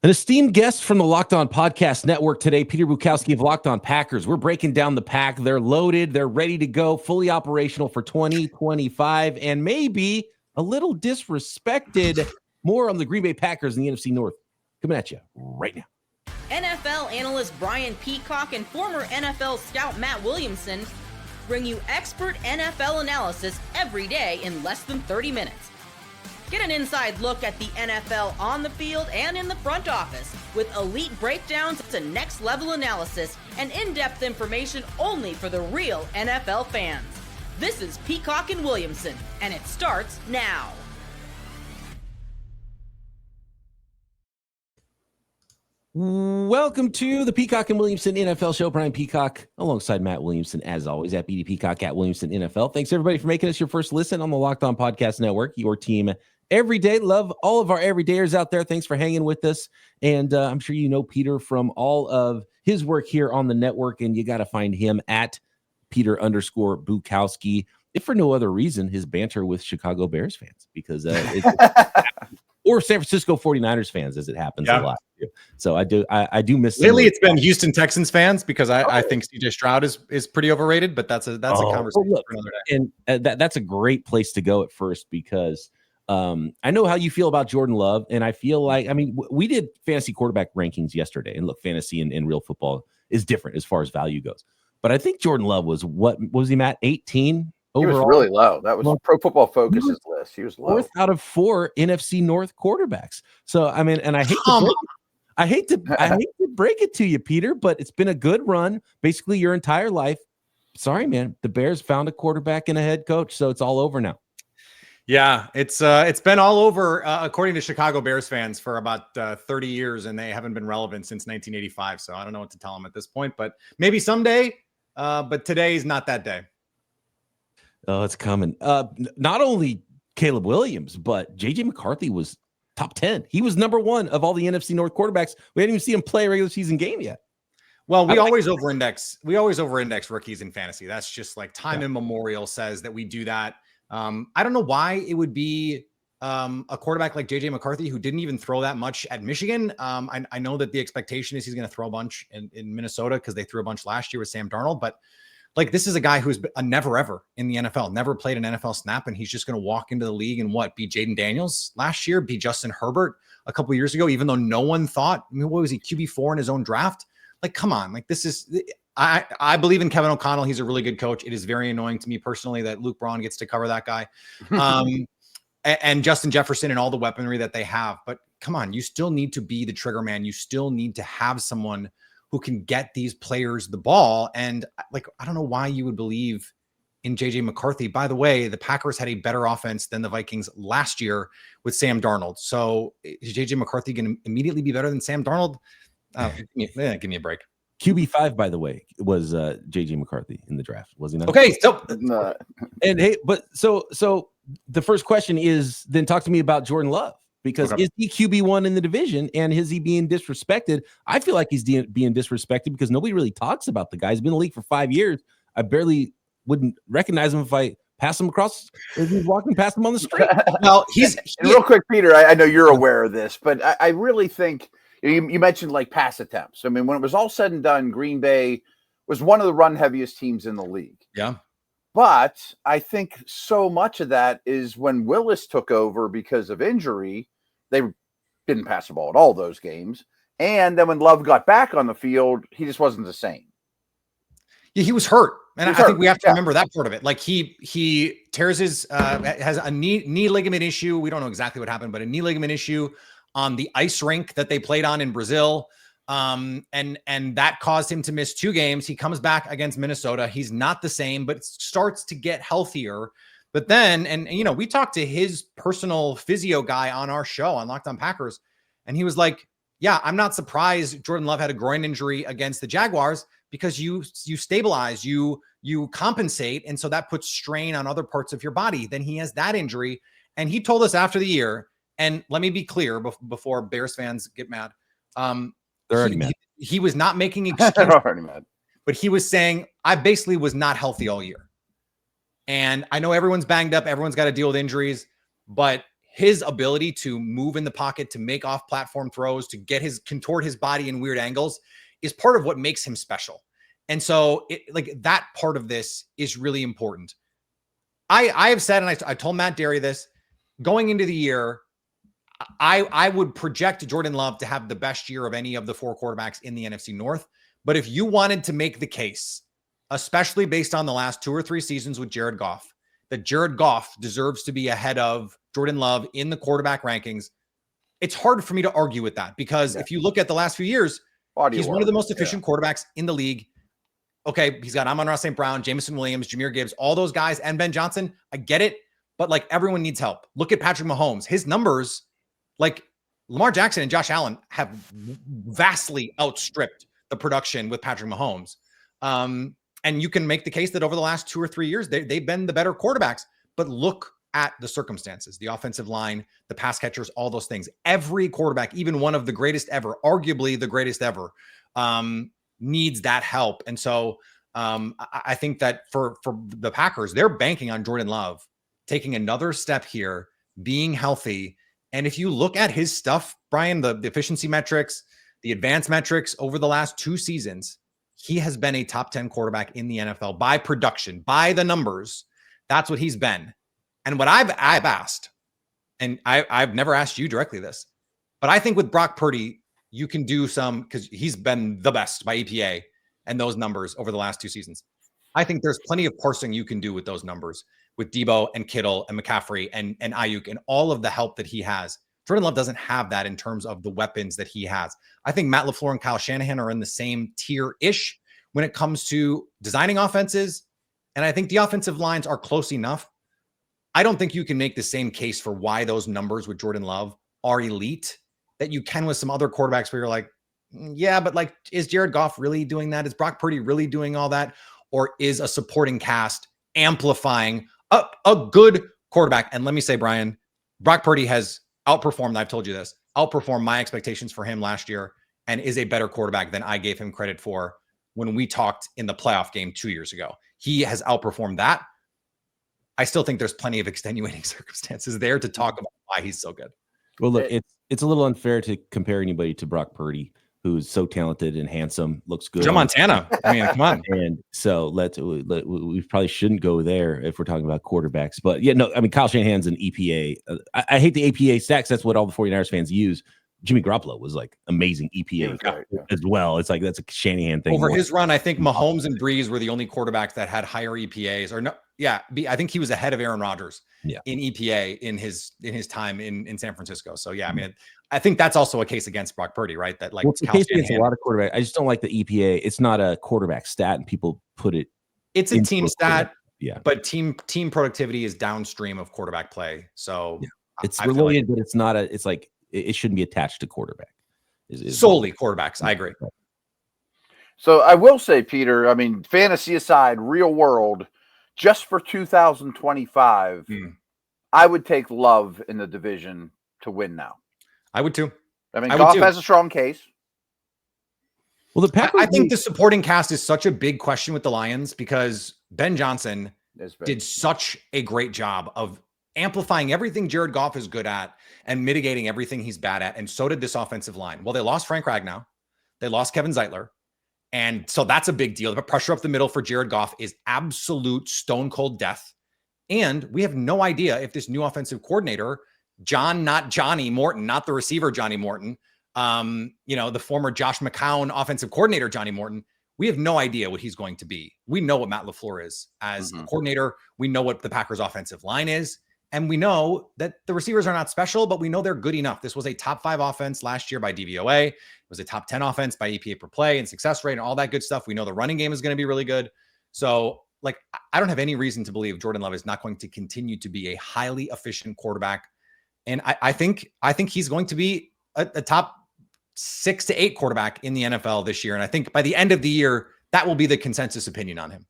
An esteemed guest from the Locked On Podcast Network today, Peter Bukowski of Locked On Packers. We're breaking down the pack. They're loaded. They're ready to go, fully operational for 2025, and maybe a little disrespected. More on the Green Bay Packers in the NFC North. Coming at you right now. NFL analyst Brian Peacock and former NFL scout Mathew Williamson bring you expert NFL analysis every day in less than 30 minutes. Get an inside look at the NFL on the field and in the front office with elite breakdowns to next-level analysis and in-depth information only for the real NFL fans. This is Peacock and Williamson, and it starts now. Welcome to the Peacock and Williamson NFL Show. Brian Peacock alongside Mathew Williamson, as always, at BD Peacock at Williamson NFL. Thanks, everybody, for making us your first listen on the Locked On Podcast Network, your team every day. Love all of our everydayers out there. Thanks for hanging with us. And I'm sure you know Peter from all of his work here on the network, and you got to find him at Peter_Bukowski, if for no other reason, his banter with Chicago Bears fans, because or San Francisco 49ers fans, as it happens a lot. So I do miss. Lately, it's been Houston Texans fans, because I think CJ Stroud is pretty overrated, but that's a conversation for another day. And that's a great place to go at first, because I know how you feel about Jordan Love, and I feel like, we did fantasy quarterback rankings yesterday, and look, fantasy and real football is different as far as value goes. But I think Jordan Love was was he, Matt? 18 overall? He was really low. That was Pro Football Focus's list. He was low. 4th out of 4 NFC North quarterbacks. So and I hate to break it to you, Peter, but it's been a good run, basically your entire life. Sorry, man. The Bears found a quarterback and a head coach, so it's all over now. Yeah, it's been all over, according to Chicago Bears fans, for about 30 years, and they haven't been relevant since 1985. So I don't know what to tell them at this point, but maybe someday. But today's not that day. Oh, it's coming. Not only Caleb Williams, but JJ McCarthy was top 10. He was number 1 of all the NFC North quarterbacks. We hadn't even seen him play a regular season game yet. Well, we always over-index rookies in fantasy. That's just like time immemorial says that we do that. I don't know why it would be a quarterback like JJ McCarthy, who didn't even throw that much at Michigan. I know that the expectation is he's going to throw a bunch in Minnesota, because they threw a bunch last year with Sam Darnold, but like, this is a guy who's a never ever in the NFL, never played an NFL snap, and he's just going to walk into the league and be Jaden Daniels last year, be Justin Herbert a couple of years ago, even though no one thought, what was he, QB4 in his own draft? Like, come on, like, this is. I believe in Kevin O'Connell. He's a really good coach. It is very annoying to me personally that Luke Braun gets to cover that guy, and Justin Jefferson and all the weaponry that they have. But come on, you still need to be the trigger man. You still need to have someone who can get these players the ball. And like, I don't know why you would believe in JJ McCarthy. By the way, the Packers had a better offense than the Vikings last year with Sam Darnold. So is JJ McCarthy going to immediately be better than Sam Darnold? Give me a break. QB5, by the way, was JJ McCarthy in the draft, was he not? Okay, so and hey, but so the first question is, then talk to me about Jordan Love, because is he QB1 in the division, and is he being disrespected? I feel like he's being disrespected because nobody really talks about the guy. He's been in the league for 5 years. I barely wouldn't recognize him if I pass him across, if he's walking past him on the street. Well, real quick, Peter, I know you're aware of this, but I really think. You mentioned like pass attempts. I mean, when it was all said and done, Green Bay was one of the run heaviest teams in the league. Yeah. But I think so much of that is when Willis took over because of injury, they didn't pass the ball at all those games. And then when Love got back on the field, he just wasn't the same. Yeah, he was hurt. And I think we have to remember that part of it. Like he tears his, has a knee ligament issue. We don't know exactly what happened, but a knee ligament issue on the ice rink that they played on in Brazil. And that caused him to miss 2 games. He comes back against Minnesota. He's not the same, but starts to get healthier. But then, and we talked to his personal physio guy on our show on Locked On Packers, and he was like, yeah, I'm not surprised Jordan Love had a groin injury against the Jaguars, because you stabilize, you compensate. And so that puts strain on other parts of your body. Then he has that injury. And he told us after the year, and let me be clear before Bears fans get mad. They're already mad. He was not making excuses. They're already mad. But he was saying, I basically was not healthy all year. And I know everyone's banged up. Everyone's got to deal with injuries. But his ability to move in the pocket, to make off-platform throws, to contort his body in weird angles is part of what makes him special. And so that part of this is really important. I have said, and I told Matt Derry this, going into the year, I would project Jordan Love to have the best year of any of the 4 quarterbacks in the NFC North. But if you wanted to make the case, especially based on the last 2 or 3 seasons with Jared Goff, that Jared Goff deserves to be ahead of Jordan Love in the quarterback rankings, it's hard for me to argue with that, because if you look at the last few years, he's one of the most efficient quarterbacks in the league. Okay, he's got Amon-Ra St. Brown, Jameson Williams, Jahmyr Gibbs, all those guys, and Ben Johnson. I get it, but everyone needs help. Look at Patrick Mahomes. His numbers, Lamar Jackson and Josh Allen, have vastly outstripped the production with Patrick Mahomes. And you can make the case that over the last 2 or 3 years, they've been the better quarterbacks. But look at the circumstances, the offensive line, the pass catchers, all those things. Every quarterback, even one of the greatest ever, arguably the greatest ever, needs that help. And so I think that for the Packers, they're banking on Jordan Love taking another step here, being healthy. And if you look at his stuff, Brian, the efficiency metrics, the advanced metrics over the last 2 seasons, he has been a top 10 quarterback in the NFL by production, by the numbers. That's what he's been. And what I've asked, and I've never asked you directly this, but I think with Brock Purdy, you can do some, because he's been the best by EPA and those numbers over the last 2 seasons. I think there's plenty of parsing you can do with those numbers with Deebo and Kittle and McCaffrey and Ayuk and all of the help that he has. Jordan Love doesn't have that in terms of the weapons that he has. I think Matt LaFleur and Kyle Shanahan are in the same tier-ish when it comes to designing offenses. And I think the offensive lines are close enough. I don't think you can make the same case for why those numbers with Jordan Love are elite that you can with some other quarterbacks where you're like, yeah, but is Jared Goff really doing that? Is Brock Purdy really doing all that? Or is a supporting cast amplifying a good quarterback? And let me say, Brian, Brock Purdy has outperformed, I've told you this, outperformed my expectations for him last year and is a better quarterback than I gave him credit for when we talked in the playoff game 2 years ago. He has outperformed that. I still think there's plenty of extenuating circumstances there to talk about why he's so good. Well, look, it's a little unfair to compare anybody to Brock Purdy, who's so talented and handsome, looks good. Joe Montana. I mean, come on. And so we probably shouldn't go there if we're talking about quarterbacks. But yeah, no, I mean, Kyle Shanahan's an EPA. I hate the EPA stats. That's what all the 49ers fans use. Jimmy Garoppolo was amazing EPA as well. It's that's a Shanahan thing. Over his run, I think Mahomes and Breeze were the only quarterbacks that had higher EPAs. Or no, yeah, I think he was ahead of Aaron Rodgers in EPA in his time in San Francisco. So yeah, I mean, I think that's also a case against Brock Purdy, right? That it's a case against a lot of quarterbacks. I just don't like the EPA. It's not a quarterback stat, and people put it. It's a team stat, but team productivity is downstream of quarterback play. So it's related, but it's not a. It's it shouldn't be attached to quarterback. Solely quarterbacks. I agree. So I will say, Peter, I mean, fantasy aside, real world, just for 2025, I would take Love in the division to win now. I would too. I mean, Goff has a strong case. Well, I think the supporting cast is such a big question with the Lions because Ben Johnson did such a great job of amplifying everything Jared Goff is good at and mitigating everything he's bad at. And so did this offensive line. Well, they lost Frank Ragnow. They lost Kevin Zeitler. And so that's a big deal. The pressure up the middle for Jared Goff is absolute stone cold death. And we have no idea if this new offensive coordinator, not Johnny Morton, not the receiver Johnny Morton, the former Josh McCown offensive coordinator Johnny Morton, we have no idea what he's going to be. We know what Matt LaFleur is as a coordinator. We know what the Packers offensive line is. And we know that the receivers are not special, but we know they're good enough. This was a top 5 offense last year by DVOA. It was a top 10 offense by EPA per play and success rate and all that good stuff. We know the running game is going to be really good. So I don't have any reason to believe Jordan Love is not going to continue to be a highly efficient quarterback. And I think he's going to be a top 6 to 8 quarterback in the NFL this year. And I think by the end of the year, that will be the consensus opinion on him.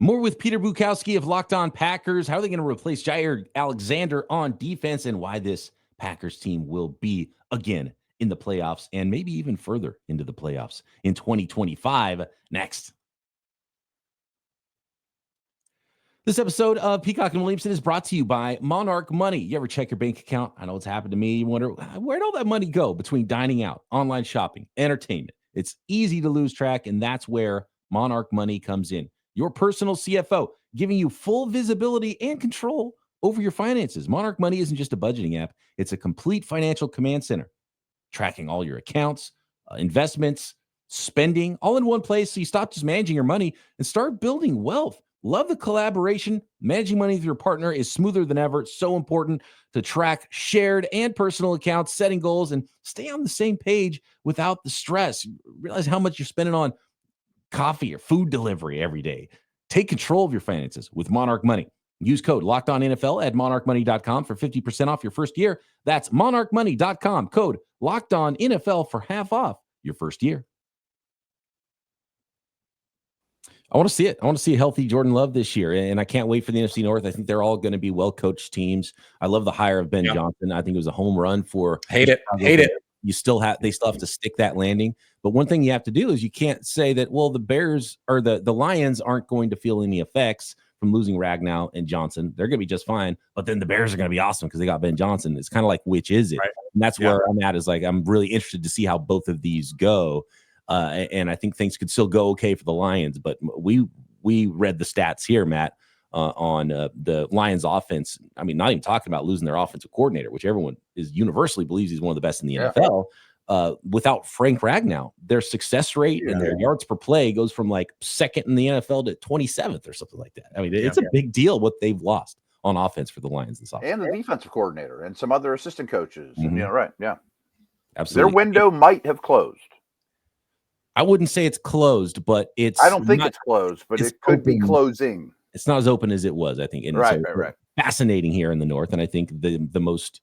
More with Peter Bukowski of Locked On Packers. How are they going to replace Jaire Alexander on defense and why this Packers team will be again in the playoffs and maybe even further into the playoffs in 2025 next. This episode of Peacock and Williamson is brought to you by Monarch Money. You ever check your bank account? I know what's happened to me. You wonder, where'd all that money go between dining out, online shopping, entertainment? It's easy to lose track, and that's where Monarch Money comes in. Your personal CFO, giving you full visibility and control over your finances. Monarch Money isn't just a budgeting app. It's a complete financial command center, tracking all your accounts, investments, spending, all in one place, so you stop just managing your money and start building wealth. Love the collaboration. Managing money with your partner is smoother than ever. It's so important to track shared and personal accounts, setting goals, and stay on the same page without the stress. Realize how much you're spending on coffee or food delivery every day. Take control of your finances with Monarch Money. Use code LOCKEDONNFL at monarchmoney.com for 50% off your first year. That's monarchmoney.com. Code LOCKEDONNFL for half off your first year. I want to see it. I want to see a healthy Jordan Love this year, and I can't wait for the NFC North. I think they're all going to be well-coached teams. I love the hire of Ben Johnson. I think it was a home run for Hate it. They still have to stick that landing. But one thing you have to do is you can't say that, well, the Bears or the Lions aren't going to feel any effects from losing Ragnow and Johnson. They're going to be just fine. But then the Bears are going to be awesome because they got Ben Johnson. It's kind of like, which is it? Right. And that's where I'm at, is like, I'm really interested to see how both of these go. And I think things could still go okay for the Lions, but we read the stats here, Matt, on the Lions offense. I mean, not even talking about losing their offensive coordinator, which everyone is universally believes he's one of the best in the NFL. Without Frank Ragnow, their success rate and their yards per play goes from like second in the NFL to 27th or something like that. I mean, it's a big deal what they've lost on offense for the Lions this offseason. And the defensive coordinator and some other assistant coaches. And, Absolutely. Their window might have closed. I wouldn't say it's closed, but I don't think it's closed, but it could be closing. It's not as open as it was, I think. And right. Fascinating here in the North. And I think the most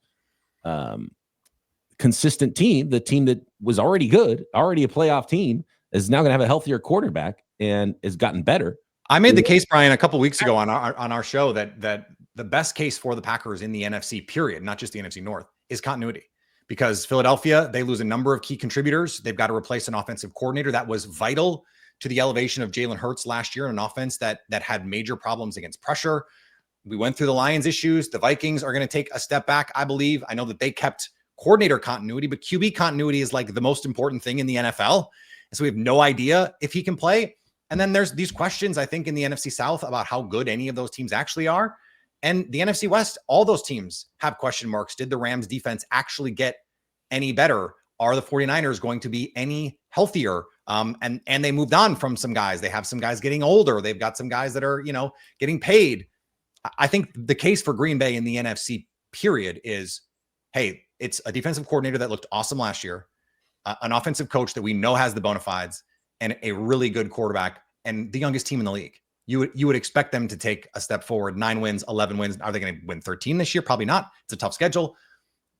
consistent team, the team that was already good, already a playoff team, is now going to have a healthier quarterback and has gotten better. I made the case, Brian, a couple weeks ago on our show that the best case for the Packers in the NFC, period, not just the NFC North, is continuity. Because Philadelphia, they lose a number of key contributors. They've got to replace an offensive coordinator that was vital to the elevation of Jalen Hurts last year in an offense that had major problems against pressure. We went through the Lions issues. The Vikings are going to take a step back, I believe. I know that they kept coordinator continuity, but QB continuity is like the most important thing in the NFL. And so we have no idea if he can play. And then there's these questions, I think, in the NFC South about how good any of those teams actually are. And the NFC West, all those teams have question marks. Did the Rams defense actually get any better? Are the 49ers going to be any healthier? And they moved on from some guys. They have some guys getting older. They've got some guys that are, getting paid. I think the case for Green Bay in the NFC, period, is, hey, it's a defensive coordinator that looked awesome last year, an offensive coach that we know has the bona fides, and a really good quarterback, and the youngest team in the league. You would expect them to take a step forward. 9 wins, 11 wins. Are they going to win 13 this year? Probably not. It's a tough schedule.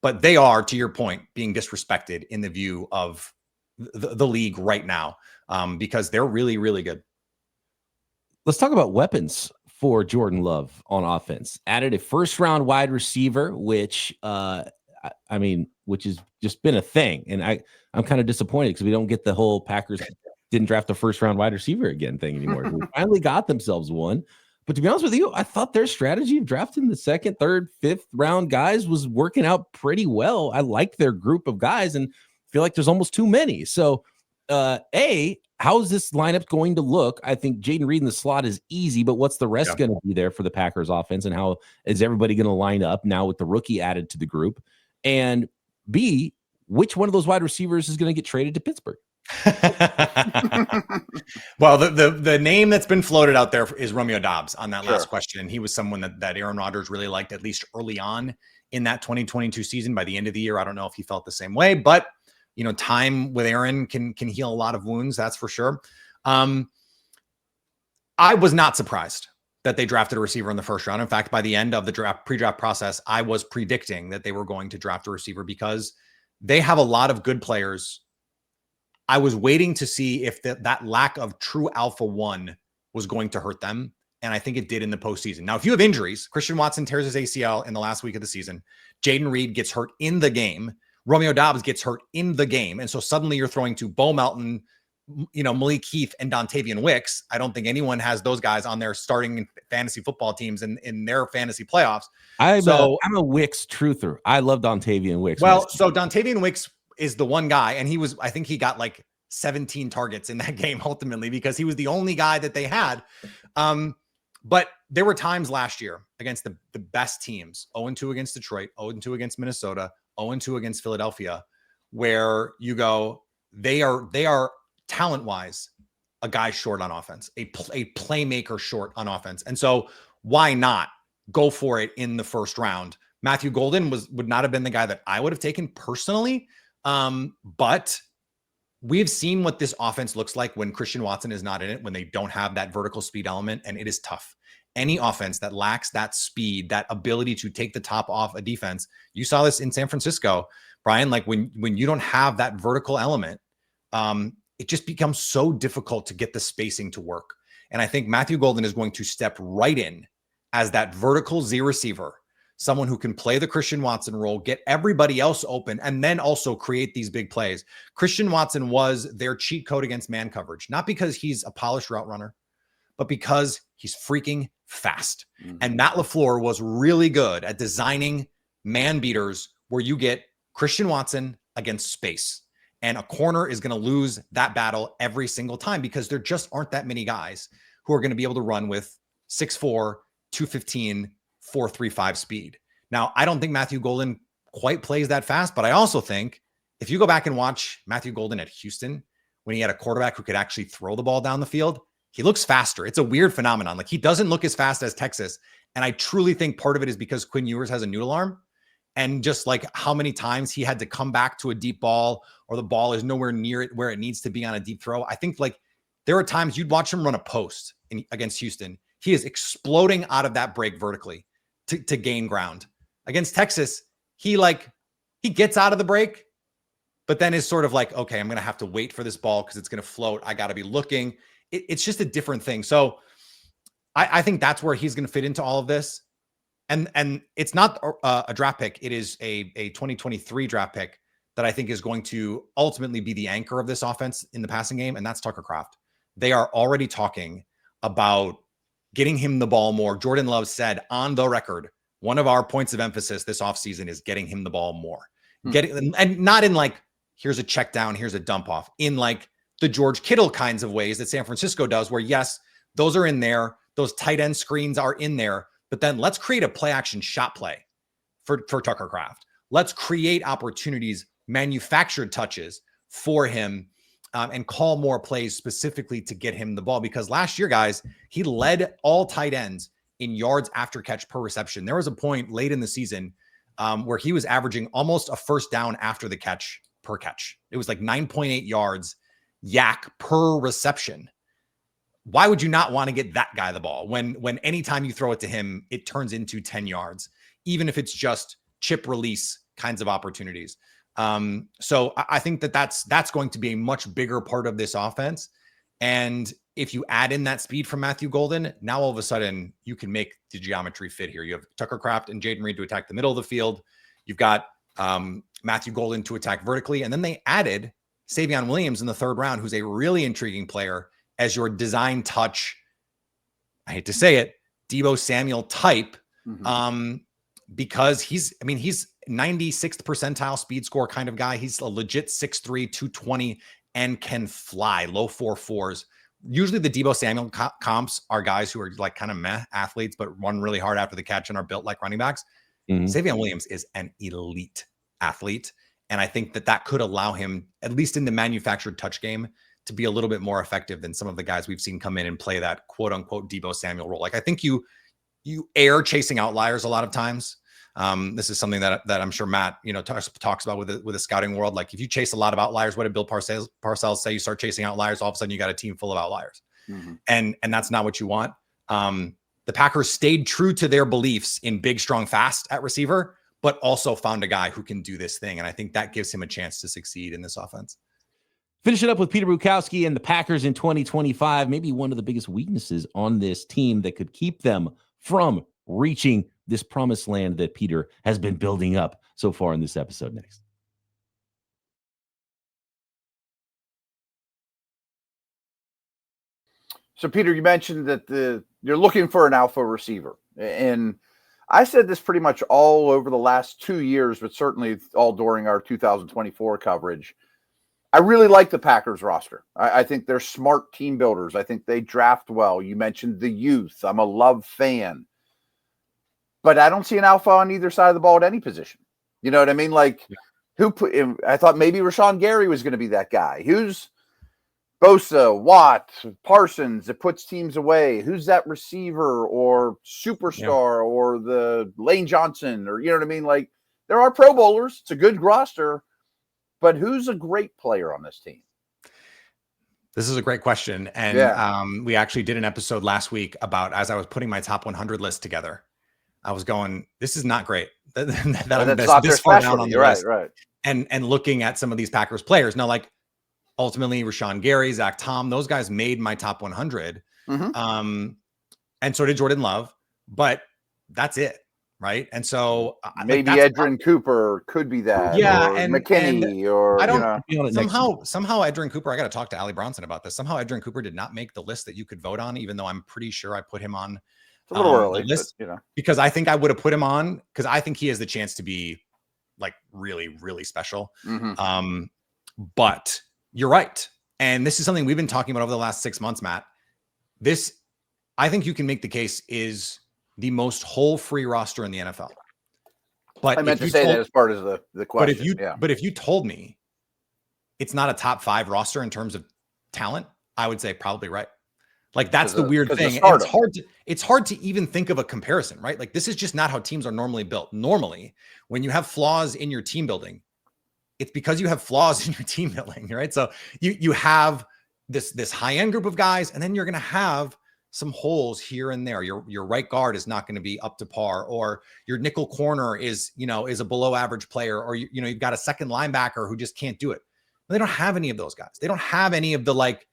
But they are, to your point, being disrespected in the view of the league right now, because they're really, really good. Let's talk about weapons for Jordan Love on offense. Added a first-round wide receiver, which has just been a thing. And I'm kind of disappointed because we don't get the whole Packers didn't draft a first-round wide receiver again thing anymore. We finally got themselves one. But to be honest with you, I thought their strategy of drafting the second, third, fifth round guys was working out pretty well. I like their group of guys and feel like there's almost too many. So, how is this lineup going to look? I think Jaden Reed in the slot is easy, but what's the rest going to be there for the Packers offense, and how is everybody going to line up now with the rookie added to the group? And B, which one of those wide receivers is going to get traded to Pittsburgh? Well, the name that's been floated out there is Romeo Doubs on that last question. And he was someone that Aaron Rodgers really liked, at least early on in that 2022 season. By the end of the year, I don't know if he felt the same way, but time with Aaron can heal a lot of wounds. That's for sure. I was not surprised that they drafted a receiver in the first round. In fact, by the end of the pre-draft process, I was predicting that they were going to draft a receiver because they have a lot of good players. I was waiting to see if that lack of true alpha one was going to hurt them. And I think it did in the postseason. Now, if you have injuries, Christian Watson tears his ACL in the last week of the season. Jaden Reed gets hurt in the game. Romeo Doubs gets hurt in the game. And so suddenly you're throwing to Bo Melton, Malik Heath and Dontavian Wicks. I don't think anyone has those guys on their starting fantasy football teams in their fantasy playoffs. I'm a Wicks truther. I love Dontavian Wicks. Well, so Dontavian Wicks is the one guy, and I think he got like 17 targets in that game ultimately because he was the only guy that they had. But there were times last year against the best teams, 0-2 against Detroit, 0-2 against Minnesota, 0-2 against Philadelphia, where you go, they are talent-wise a guy short on offense, a playmaker short on offense. And so why not go for it in the first round? Mathew Golden would not have been the guy that I would have taken personally. But we've seen what this offense looks like when Christian Watson is not in it, when they don't have that vertical speed element, and it is tough. Any offense that lacks that speed, that ability to take the top off a defense, you saw this in San Francisco, Brian, like when you don't have that vertical element, it just becomes so difficult to get the spacing to work. And I think Mathew Golden is going to step right in as that vertical Z receiver, someone who can play the Christian Watson role, get everybody else open, and then also create these big plays. Christian Watson was their cheat code against man coverage, not because he's a polished route runner, but because he's freaking fast. Mm-hmm. And Matt LaFleur was really good at designing man beaters where you get Christian Watson against space. And a corner is going to lose that battle every single time because there just aren't that many guys who are going to be able to run with 6'4", 215, 4.35 speed. Now, I don't think Mathew Golden quite plays that fast, but I also think if you go back and watch Mathew Golden at Houston, when he had a quarterback who could actually throw the ball down the field, he looks faster. It's a weird phenomenon. Like, he doesn't look as fast as Texas. And I truly think part of it is because Quinn Ewers has a noodle arm, and just like how many times he had to come back to a deep ball, or the ball is nowhere near it where it needs to be on a deep throw. I think like there are times you'd watch him run a post against Houston. He is exploding out of that break vertically to gain ground. Against Texas, he gets out of the break, but then is sort of like, okay, I'm going to have to wait for this ball because it's going to float. I got to be looking. It's just a different thing. So I think that's where he's going to fit into all of this. And it's not a draft pick. It is a 2023 draft pick that I think is going to ultimately be the anchor of this offense in the passing game, and that's Tucker Kraft. They are already talking about getting him the ball more. Jordan Love said on the record, one of our points of emphasis this offseason is getting him the ball more. And not in like, here's a check down, here's a dump off, in like the George Kittle kinds of ways that San Francisco does, where yes, those are in there. Those tight end screens are in there. But then let's create a play action shot play for Tucker Kraft. Let's create opportunities, manufactured touches for him, and call more plays specifically to get him the ball. Because last year, guys, he led all tight ends in yards after catch per reception. There was a point late in the season where he was averaging almost a first down after the catch per catch. It was like 9.8 yards yak per reception. Why would you not want to get that guy the ball when anytime you throw it to him, it turns into 10 yards, even if it's just chip release kinds of opportunities. So I think that's going to be a much bigger part of this offense. And if you add in that speed from Mathew Golden, now all of a sudden you can make the geometry fit here. You have Tucker Kraft and Jaden Reed to attack the middle of the field. You've got Mathew Golden to attack vertically. And then they added Savion Williams in the third round, who's a really intriguing player, as your design touch, I hate to say it, Deebo Samuel type, because he's 96th percentile speed score kind of guy. He's a legit 6'3", 220, and can fly low 4.4s. Usually the Deebo Samuel comps are guys who are like kind of meh athletes, but run really hard after the catch and are built like running backs. Savion Williams is an elite athlete. And I think that could allow him, at least in the manufactured touch game, to be a little bit more effective than some of the guys we've seen come in and play that quote unquote Deebo Samuel role. Like, I think you err chasing outliers a lot of times. This is something that I'm sure Matt, talks about with the scouting world. Like, if you chase a lot of outliers, what did Bill Parcells say? You start chasing outliers, all of a sudden you got a team full of outliers. And that's not what you want. The Packers stayed true to their beliefs in big, strong, fast at receiver, but also found a guy who can do this thing. And I think that gives him a chance to succeed in this offense. Finishing up with Peter Bukowski and the Packers in 2025, maybe one of the biggest weaknesses on this team that could keep them from reaching this promised land that Peter has been building up so far in this episode. Next. So, Peter, you mentioned that you're looking for an alpha receiver. And I said this pretty much all over the last 2 years, but certainly all during our 2024 coverage. I really like the Packers roster. I think they're smart team builders. I think they draft well. You mentioned the youth. I'm a Love fan. But I don't see an alpha on either side of the ball at any position. You know what I mean? Like, I thought maybe Rashawn Gary was going to be that guy. Who's Bosa, Watt, Parsons that puts teams away? Who's that receiver or superstar or the Lane Johnson, or you know what I mean? Like, there are Pro Bowlers. It's a good roster, but who's a great player on this team? This is a great question. And we actually did an episode last week about, as I was putting my top 100 list together, I was going, this is not great. that I'm this far down on the list. Right. And looking at some of these Packers players. Now, like, ultimately, Rashawn Gary, Zach Tom, those guys made my top 100. And so did Jordan Love, but that's it, right? And so maybe Edgerrin Cooper could be that. Yeah, or and McKinney, or I don't somehow Edgerrin Cooper. I got to talk to Ali Bronson about this. Somehow Edgerrin Cooper did not make the list that you could vote on, even though I'm pretty sure I put him on a little early, list, but, because I think I would have put him on because I think he has the chance to be like really, really special. But you're right. And this is something we've been talking about over the last 6 months, Matt. This, I think you can make the case, is the most hole-free roster in the NFL. But I meant to say that as part of the question. But if you told me it's not a top 5 roster in terms of talent, I would say probably right. Like, that's the weird thing. It's hard to even think of a comparison, right? Like, this is just not how teams are normally built. Normally, when you have flaws in your team building, it's because you have flaws in your team building, right? So you have this high-end group of guys, and then you're going to have some holes here and there. Your right guard is not going to be up to par, or your nickel corner is a below average player, or you've got a second linebacker who just can't do it. They don't have any of those guys. They don't have any of the, like,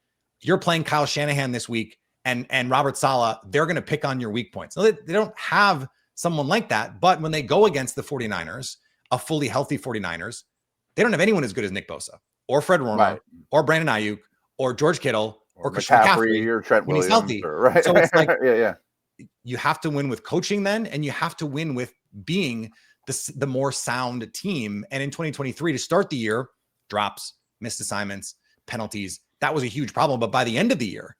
you're playing Kyle Shanahan this week and Robert Saleh, they're going to pick on your weak points. No, they don't have someone like that. But when they go against the 49ers, a fully healthy 49ers, they don't have anyone as good as Nick Bosa or Fred Warner or Brandon Ayuk or George Kittle or Christian McCaffrey or Trent when Williams, he's healthy. Right. So it's like, you have to win with coaching then, and you have to win with being the more sound team. And in 2023, to start the year, drops, missed assignments, penalties, that was a huge problem. But by the end of the year,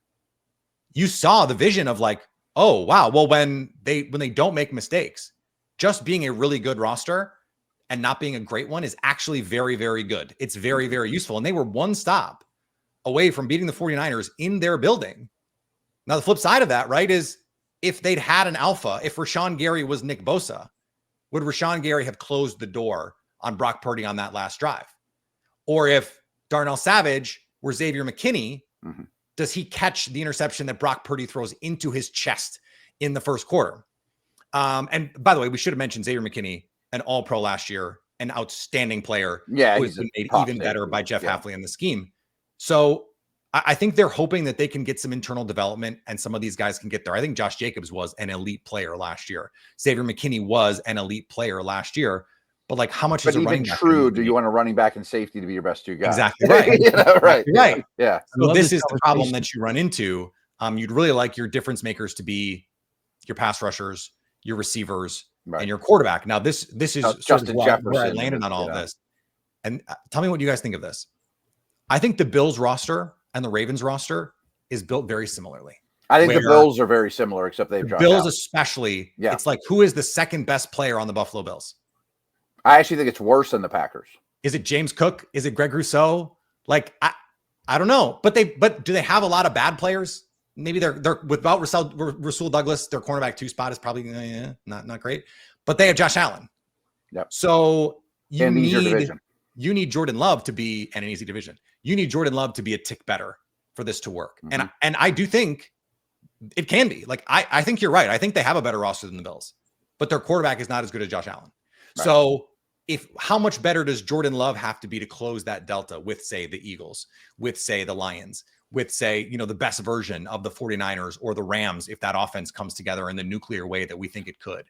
you saw the vision of like, oh, wow. Well, when they don't make mistakes, just being a really good roster and not being a great one is actually very, very good. It's very, very useful. And they were one stop away from beating the 49ers in their building. Now, the flip side of that, right, is if they'd had an alpha, if Rashawn Gary was Nick Bosa, would Rashawn Gary have closed the door on Brock Purdy on that last drive? Or if Darnell Savage were Xavier McKinney, does he catch the interception that Brock Purdy throws into his chest in the first quarter? And by the way, we should have mentioned Xavier McKinney, an all-pro last year, an outstanding player. Yeah, who has been made even better by Jeff Hafley in the scheme. So I think they're hoping that they can get some internal development and some of these guys can get there. I think Josh Jacobs was an elite player last year. Xavier McKinney was an elite player last year. But like, how much is a running back? Do you want a running back and safety to be your best two guys? Exactly right. Right. Yeah. So this is the problem that you run into. You'd really like your difference makers to be your pass rushers, your receivers, and your quarterback. Now, this is sort of where I landed on all of this. And tell me what you guys think of this. I think the Bills roster and the Ravens roster is built very similarly. I think the Bills are very similar, except they've dropped Bills out. Especially. Yeah. It's like, who is the second best player on the Buffalo Bills? I actually think it's worse than the Packers. Is it James Cook? Is it Greg Rousseau? Like, I don't know. But do they have a lot of bad players? Maybe they're without Rasul Douglas, their cornerback 2 spot is probably not great. But they have Josh Allen. Yep. So you need Jordan Love to be in an easy division. You need Jordan Love to be a tick better for this to work. And I do think it can be. Like, I think you're right. I think they have a better roster than the Bills, but their quarterback is not as good as Josh Allen. Right. So how much better does Jordan Love have to be to close that delta with, say, the Eagles, with, say, the Lions, with, say, the best version of the 49ers or the Rams, if that offense comes together in the nuclear way that we think it could?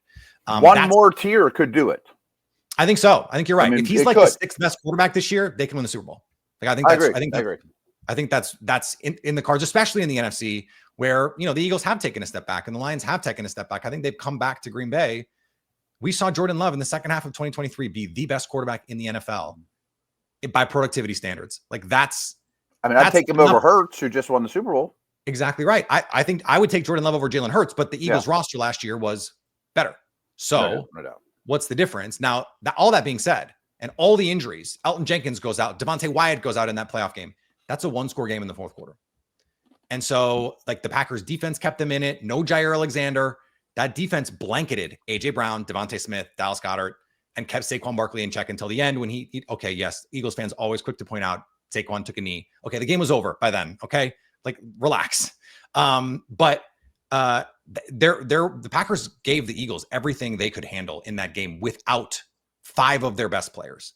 One more tier could do it. I think so. I think you're right. If he's like the 6th best quarterback this year, they can win the Super Bowl. Like, I agree. I think that's in the cards, especially in the NFC, where, you know, the Eagles have taken a step back and the Lions have taken a step back. I think they've come back to Green Bay. We saw Jordan Love in the second half of 2023 be the best quarterback in the NFL by productivity standards. Like I'd take him over Hurts, who just won the Super Bowl. Exactly right. I think I would take Jordan Love over Jalen Hurts, but the Eagles roster last year was better. So what's the difference? Now, all that being said, and all the injuries, Elton Jenkins goes out, Devontae Wyatt goes out in that playoff game. That's a 1-score game in the fourth quarter. And so, like, the Packers defense kept them in it. No Jaire Alexander. That defense blanketed A.J. Brown, Devontae Smith, Dallas Goedert, and kept Saquon Barkley in check until the end when yes, Eagles fans always quick to point out Saquon took a knee. Okay, the game was over by then. Okay, like, relax. But the Packers gave the Eagles everything they could handle in that game without 5 of their best players.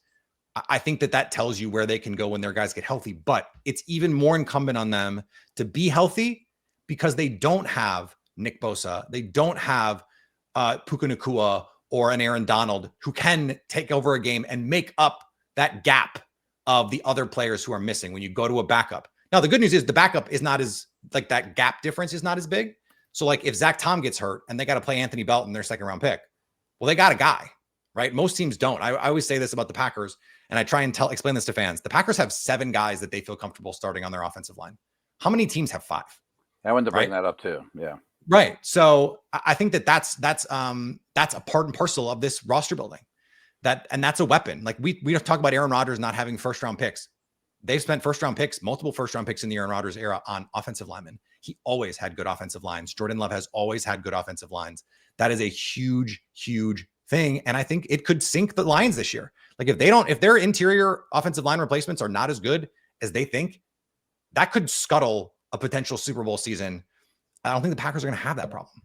I think that tells you where they can go when their guys get healthy, but it's even more incumbent on them to be healthy because they don't have Nick Bosa. They don't have Puka Nacua or an Aaron Donald who can take over a game and make up that gap of the other players who are missing when you go to a backup. Now, the good news is the backup is not as, like, that gap difference is not as big. So, like, if Zach Tom gets hurt and they got to play Anthony Belton, their second round pick, well, they got a guy, right? Most teams don't. I always say this about the Packers, and I try and explain this to fans. The Packers have 7 guys that they feel comfortable starting on their offensive line. How many teams have 5? I wanted to bring that up too. Yeah. Right. So I think that's a part and parcel of this roster building. And that's a weapon. Like, we talk about Aaron Rodgers not having first round picks. They've spent multiple first round picks in the Aaron Rodgers era on offensive linemen. He always had good offensive lines. Jordan Love has always had good offensive lines. That is a huge, huge thing. And I think it could sink the Lions this year. Like, if their interior offensive line replacements are not as good as they think, that could scuttle a potential Super Bowl season. I don't think the Packers are going to have that problem.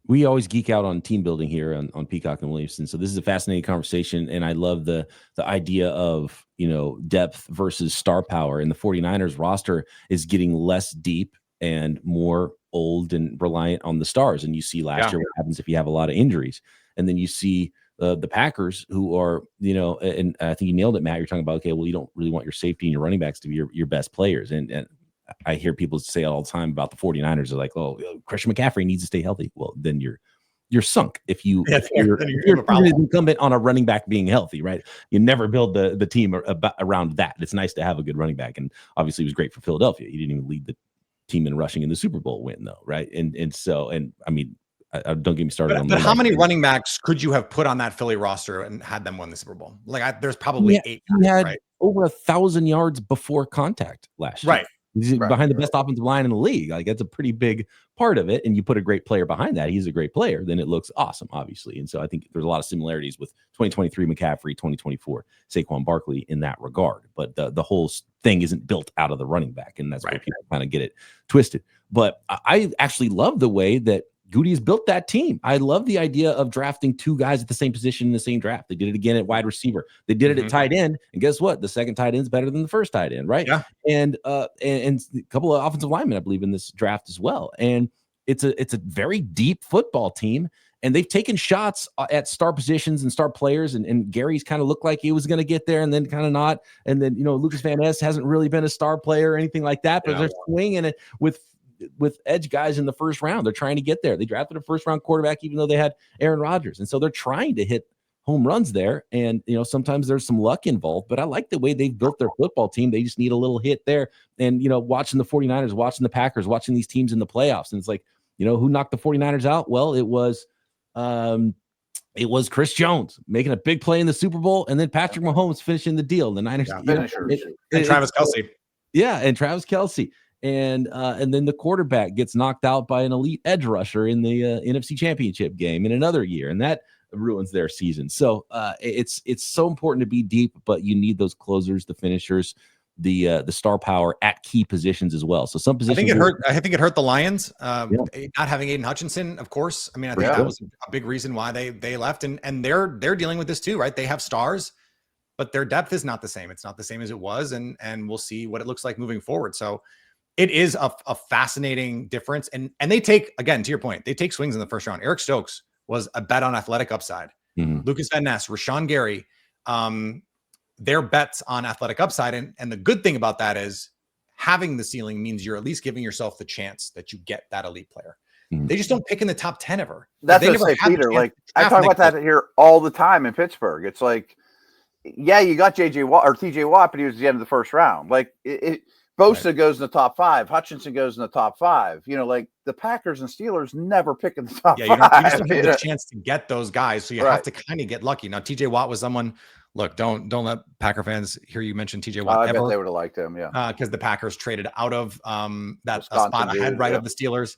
We always geek out on team building here on Peacock and Williamson. So this is a fascinating conversation. And I love the idea of, you know, depth versus star power. And the 49ers roster is getting less deep and more old and reliant on the stars. And you see last year what happens if you have a lot of injuries. And then you see the Packers, who are, you know, and I think you nailed it, Matt. You're talking about, okay, well, you don't really want your safety and your running backs to be your best players. And I hear people say all the time about the 49ers. They're like, oh, Christian McCaffrey needs to stay healthy. Well, then you're sunk if you're incumbent on a running back being healthy, right? You never build the team around that. It's nice to have a good running back. And obviously it was great for Philadelphia. He didn't even lead the team in rushing in the Super Bowl win, though, right? And I mean, don't get me started. But how many running backs could you have put on that Philly roster and had them win the Super Bowl? Like, there's probably 8 guys, he had right? over 1,000 yards before contact last year. Right. He's behind the best offensive line in the league. Like, that's a pretty big part of it. And you put a great player behind that, he's a great player, then it looks awesome, obviously. And so I think there's a lot of similarities with 2023 McCaffrey, 2024 Saquon Barkley in that regard. But the whole thing isn't built out of the running back, and that's where people kind of get it twisted. But I actually love the way that Goody's built that team. I love the idea of drafting 2 guys at the same position in the same draft. They did it again at wide receiver. They did it at tight end. And guess what? The second tight end is better than the first tight end, right? Yeah. And a couple of offensive linemen, I believe, in this draft as well. And it's a very deep football team. And they've taken shots at star positions and star players. And Gary's kind of looked like he was going to get there and then kind of not. And then, you know, Lucas Van Ness hasn't really been a star player or anything like that, but they're swinging it with edge guys in the first round. They're trying to get there. They drafted a first round quarterback, even though they had Aaron Rodgers. And so they're trying to hit home runs there. And, you know, sometimes there's some luck involved, but I like the way they've built their football team. They just need a little hit there. And, you know, watching the 49ers, watching the Packers, watching these teams in the playoffs. And it's like, you know, who knocked the 49ers out? Well, it was Chris Jones making a big play in the Super Bowl, and then Patrick Mahomes finishing the deal. The Niners, and Travis Kelce. Yeah. And Travis Kelce. And then the quarterback gets knocked out by an elite edge rusher in the NFC Championship game in another year, and that ruins their season. So it's so important to be deep, but you need those closers, the finishers, the star power at key positions as well. So some positions. I think it hurt the Lions not having Aiden Hutchinson, of course. I mean, I think that was a big reason why they left, and they're dealing with this too, right? They have stars, but their depth is not the same. It's not the same as it was, and we'll see what it looks like moving forward. So it is a fascinating difference. And they take, again, to your point, they take swings in the first round. Eric Stokes was a bet on athletic upside. Lucas Van Ness, Rashawn Gary, their bets on athletic upside. And the good thing about that is having the ceiling means you're at least giving yourself the chance that you get that elite player. Mhm. They just don't pick in the top 10 ever. That's they what I say, had the Peter. chance Like, to I draft talk about Nick that here all the time in Pittsburgh. It's like, yeah, you got JJ Watt or TJ Watt, but he was at the end of the first round. Like, Bosa goes in the top 5. Hutchinson goes in the top 5. You know, like the Packers and Steelers never pick in the top 5. You just don't have the chance to get those guys. So you have to kind of get lucky. Now, TJ Watt was someone, look, don't let Packer fans hear you mention TJ Watt I bet they would have liked him. Yeah. Because the Packers traded out of that Wisconsin spot ahead of the Steelers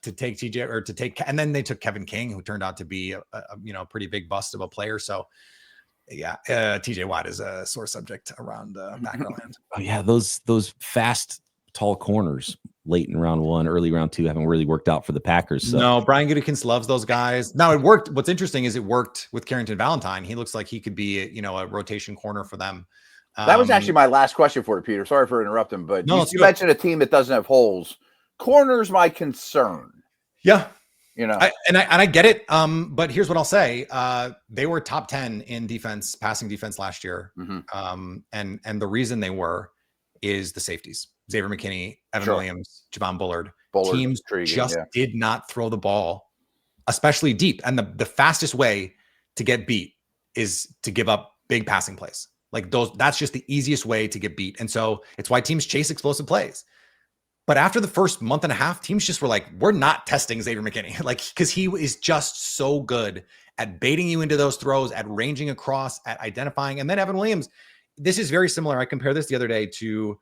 to take TJ or to take, and then they took Kevin King, who turned out to be a pretty big bust of a player. So yeah, TJ Watt is a sore subject around Packerland. Oh yeah, those fast, tall corners late in round 1, early round 2 haven't really worked out for the Packers. So. No, Brian Gutekunst loves those guys. Now it worked. What's interesting is it worked with Carrington Valentine. He looks like he could be a rotation corner for them. That was actually my last question for you, Peter. Sorry for interrupting, but you mentioned a team that doesn't have holes. Corner's my concern. Yeah. You know, I get it. But here's what I'll say. They were top 10 in defense, passing defense last year. And the reason they were is the safeties. Xavier McKinney, Evan Williams, Javon Bullard. Teams just did not throw the ball, especially deep. And the fastest way to get beat is to give up big passing plays. Like that's just the easiest way to get beat. And so it's why teams chase explosive plays. But after the first month and a half, teams just were like, we're not testing Xavier McKinney, because he is just so good at baiting you into those throws, at ranging across, at identifying. And then Evan Williams, this is very similar. I compared this the other day to, do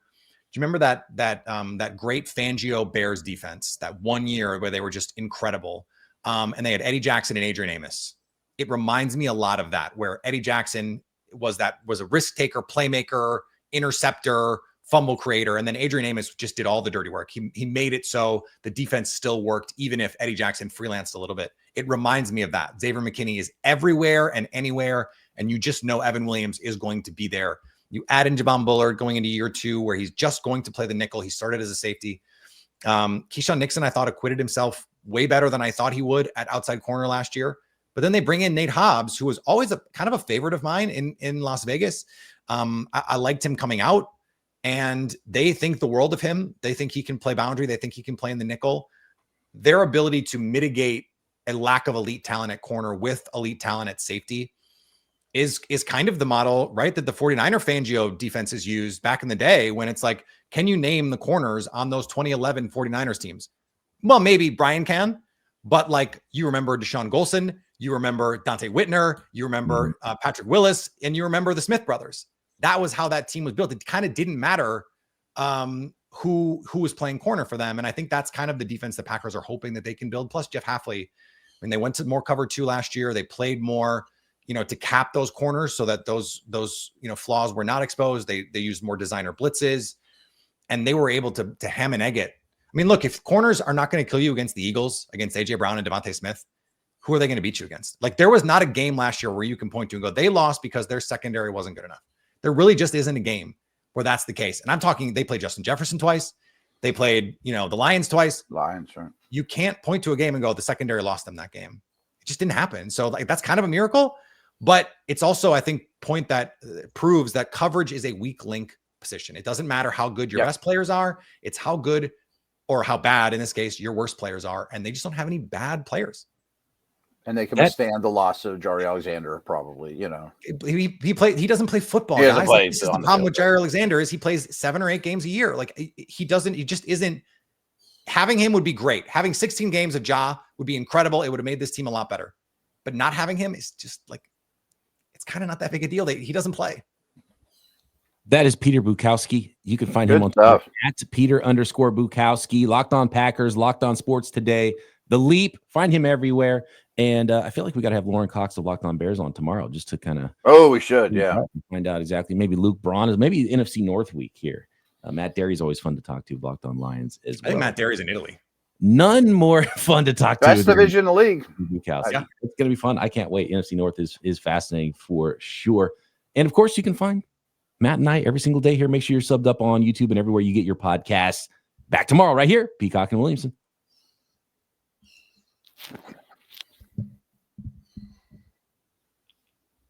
you remember that great Fangio Bears defense, that 1 year where they were just incredible? And they had Eddie Jackson and Adrian Amos. It reminds me a lot of that, where Eddie Jackson was a risk taker, playmaker, interceptor, fumble creator, and then Adrian Amos just did all the dirty work. He made it so the defense still worked, even if Eddie Jackson freelanced a little bit. It reminds me of that. Xavier McKinney is everywhere and anywhere, and you just know Evan Williams is going to be there. You add in Javon Bullard going into year 2, where he's just going to play the nickel. He started as a safety. Keyshawn Nixon, I thought, acquitted himself way better than I thought he would at outside corner last year. But then they bring in Nate Hobbs, who was always a kind of a favorite of mine in Las Vegas. I liked him coming out. And they think the world of him. They think he can play boundary. They think he can play in the nickel. Their ability to mitigate a lack of elite talent at corner with elite talent at safety is kind of the model, right, that the 49er Fangio defenses used back in the day, when it's like, can you name the corners on those 2011 49ers teams? Well, maybe Brian can, but like, you remember Deshaun Golson, you remember Dante Whitner, you remember Patrick Willis, and you remember the Smith brothers. That was how that team was built. It kind of didn't matter who was playing corner for them. And I think that's kind of the defense the Packers are hoping that they can build. Plus Jeff Hafley, when they went to more cover 2 last year, they played more, to cap those corners so that those flaws were not exposed. They used more designer blitzes, and they were able to ham and egg it. I mean, look, if corners are not going to kill you against the Eagles, against AJ Brown and Devontae Smith, who are they going to beat you against? Like, there was not a game last year where you can point to and go, they lost because their secondary wasn't good enough. There really just isn't a game where that's the case. And I'm talking, they played Justin Jefferson twice. They played, the Lions twice. Lions, right? You can't point to a game and go, the secondary lost them that game. It just didn't happen. So like, that's kind of a miracle, but it's also, I think, point that proves that coverage is a weak link position. It doesn't matter how good your best players are. It's how good or how bad, in this case, your worst players are. And they just don't have any bad players. And they can withstand the loss of Jaire Alexander, probably, He doesn't play football, guys. Like, this is the problem with Jaire Alexander is he plays 7 or 8 games a year. Like, he just isn't. Having him would be great. Having 16 games of Ja would be incredible. It would have made this team a lot better. But not having him is just like, it's kind of not that big a deal. He doesn't play. That is Peter Bukowski. You can find him on Twitter at Peter_Bukowski. Locked on Packers, Locked on Sports Today, The Leap. Find him everywhere. And I feel like we got to have Lauren Cox of Locked on Bears on tomorrow just to kind of. Oh, we should. Find out exactly. Maybe Luke Braun is maybe NFC North week here. Matt Derry's always fun to talk to. Locked on Lions as well. I think Matt Derry's in Italy. None more fun to talk to. Best division in the league. Yeah. It's going to be fun. I can't wait. NFC North is fascinating for sure. And of course, you can find Matt and I every single day here. Make sure you're subbed up on YouTube and everywhere you get your podcasts. Back tomorrow right here, Peacock and Williamson.